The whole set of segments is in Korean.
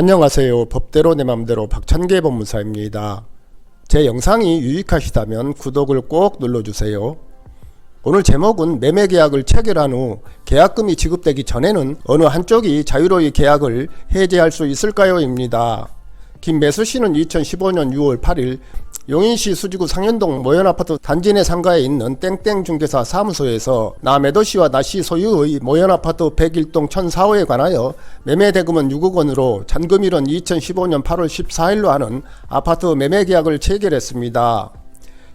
안녕하세요. 법대로 내 맘대로 박찬계 법무사입니다. 제 영상이 유익하시다면 구독을 꼭 눌러주세요. 오늘 제목은 매매계약을 체결한 후 계약금이 지급되기 전에는 어느 한쪽이 자유로이 계약을 해제할 수 있을까요? 입니다. 김매수씨는 2015년 6월 8일 용인시 수지구 상현동 모현아파트 단지 내 상가에 있는 땡땡중개사 사무소에서 남매도씨와 나씨 소유의 모현아파트 101동 1004호에 관하여 매매대금은 6억 원으로 잔금일은 2015년 8월 14일로 하는 아파트 매매계약을 체결했습니다.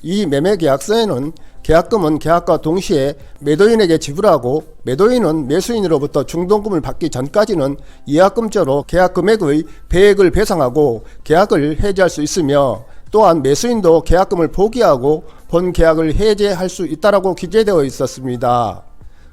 이 매매계약서에는 계약금은 계약과 동시에 매도인에게 지불하고 매도인은 매수인으로부터 중도금을 받기 전까지는 이하금죄로 계약금액의 배액을 배상하고 계약을 해지할 수 있으며, 또한 매수인도 계약금을 포기하고 본 계약을 해제할 수 있다라고 기재되어 있었습니다.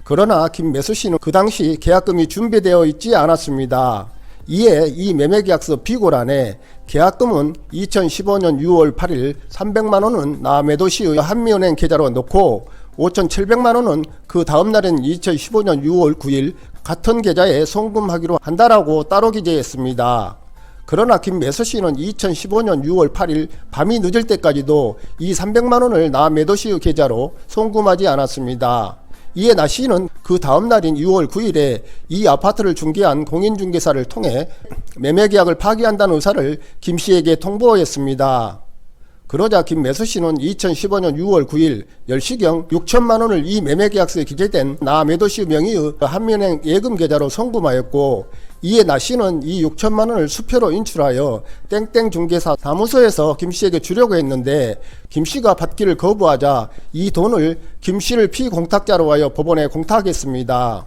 그러나 김매수씨는 그 당시 계약금이 준비되어 있지 않았습니다. 이에 이 매매계약서 비고란에 계약금은 2015년 6월 8일 300만원은 남매도시의 한미은행 계좌로 넣고 5,700만원은 그 다음날인 2015년 6월 9일 같은 계좌에 송금하기로 한다라고 따로 기재했습니다. 그러나 김매수씨는 2015년 6월 8일 밤이 늦을 때까지도 이 300만원을 남매도시의 계좌로 송금하지 않았습니다. 이에 나씨는 그 다음날인 6월 9일에 이 아파트를 중개한 공인중개사를 통해 매매계약을 파기한다는 의사를 김씨에게 통보했습니다. 그러자 김매수씨는 2015년 6월 9일 10시경 6천만원을 이 매매계약서에 기재된 남매도시 명의의 한미은행 예금계좌로 송금하였고, 이에 나씨는 이 6천만원을 수표로 인출하여 땡땡중개사 사무소에서 김씨에게 주려고 했는데, 김씨가 받기를 거부하자 이 돈을 김씨를 피공탁자로 하여 법원에 공탁했습니다.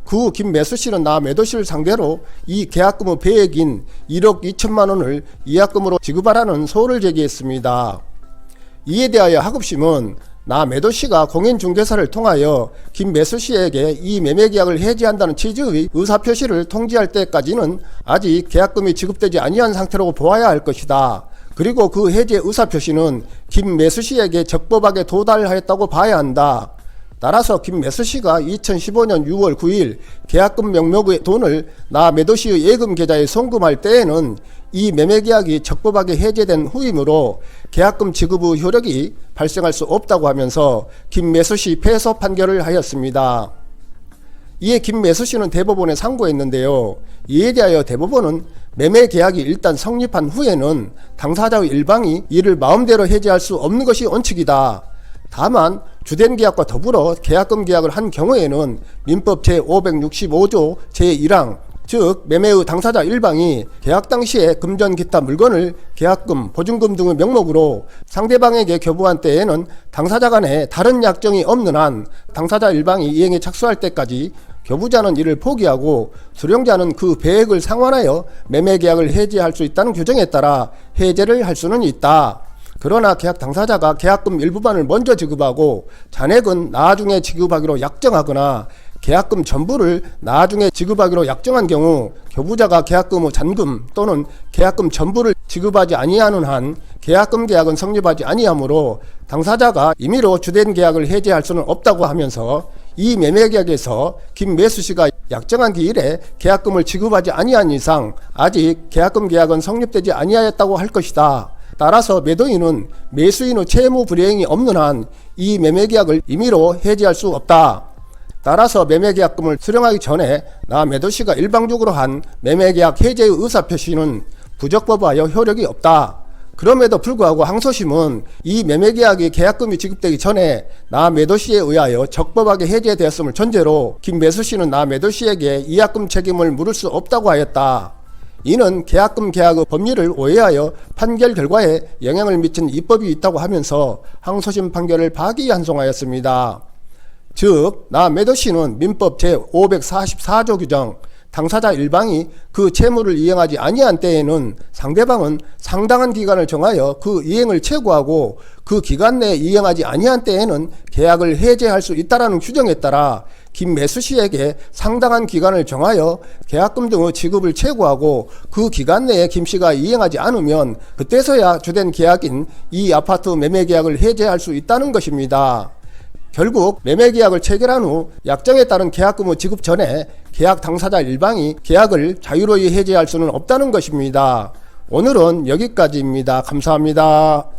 그 후 김매수씨는 남매도씨를 상대로 이 계약금의 배액인 1억 2천만원을 이하금으로 지급하라는 소를 제기했습니다. 이에 대하여 하급심은 남매도씨가 공인중개사를 통하여 김매수씨에게 이 매매계약을 해지한다는 취지의 의사표시를 통지할 때까지는 아직 계약금이 지급되지 아니한 상태라고 보아야 할 것이다. 그리고 그 해지 의사표시는 김매수씨에게 적법하게 도달하였다고 봐야 한다. 따라서 김매수씨가 2015년 6월 9일 계약금 명목의 돈을 남매도시의 예금계좌에 송금할 때에는 이 매매계약이 적법하게 해제된 후이므로 계약금 지급의 효력이 발생할 수 없다고 하면서 김매수씨 패소 판결을 하였습니다. 이에 김매수씨는 대법원에 상고했는데요. 이에 대하여 대법원은 매매계약이 일단 성립한 후에는 당사자의 일방이 이를 마음대로 해제할 수 없는 것이 원칙이다. 다만 주된 계약과 더불어 계약금 계약을 한 경우에는 민법 제565조 제1항, 즉 매매의 당사자 일방이 계약 당시에 금전 기타 물건을 계약금, 보증금 등의 명목으로 상대방에게 교부한 때에는 당사자 간에 다른 약정이 없는 한 당사자 일방이 이행에 착수할 때까지 교부자는 이를 포기하고 수령자는 그 배액을 상환하여 매매계약을 해지할 수 있다는 규정에 따라 해제를 할 수는 있다. 그러나 계약 당사자가 계약금 일부만을 먼저 지급하고 잔액은 나중에 지급하기로 약정하거나 계약금 전부를 나중에 지급하기로 약정한 경우 교부자가 계약금의 잔금 또는 계약금 전부를 지급하지 아니하는 한 계약금 계약은 성립하지 아니하므로 당사자가 임의로 주된 계약을 해제할 수는 없다고 하면서 이 매매계약에서 김매수씨가 약정한 기일에 계약금을 지급하지 아니한 이상 아직 계약금 계약은 성립되지 아니하였다고 할 것이다. 따라서 매도인은 매수인의 채무 불이행이 없는 한 이 매매계약을 임의로 해지할 수 없다. 따라서 매매계약금을 수령하기 전에 남매도씨가 일방적으로 한 매매계약 해제의 의사표시는 부적법하여 효력이 없다. 그럼에도 불구하고 항소심은 이 매매계약이 계약금이 지급되기 전에 남매도씨에 의하여 적법하게 해제되었음을 전제로 김매수씨는 남매도씨에게 이하금 책임을 물을 수 없다고 하였다. 이는 계약금 계약의 법리를 오해하여 판결 결과에 영향을 미친 입법이 있다고 하면서 항소심 판결을 파기환송하였습니다. 즉 남매도씨는 민법 제544조 규정 당사자 일방이 그 채무를 이행하지 아니한 때에는 상대방은 상당한 기간을 정하여 그 이행을 최고하고 그 기간 내에 이행하지 아니한 때에는 계약을 해제할 수 있다라는 규정에 따라 김매수씨에게 상당한 기간을 정하여 계약금 등의 지급을 최고하고 그 기간 내에 김씨가 이행하지 않으면 그때서야 주된 계약인 이 아파트 매매계약을 해제할 수 있다는 것입니다. 결국 매매계약을 체결한 후 약정에 따른 계약금의 지급 전에 계약 당사자 일방이 계약을 자유로이 해지할 수는 없다는 것입니다. 오늘은 여기까지입니다. 감사합니다.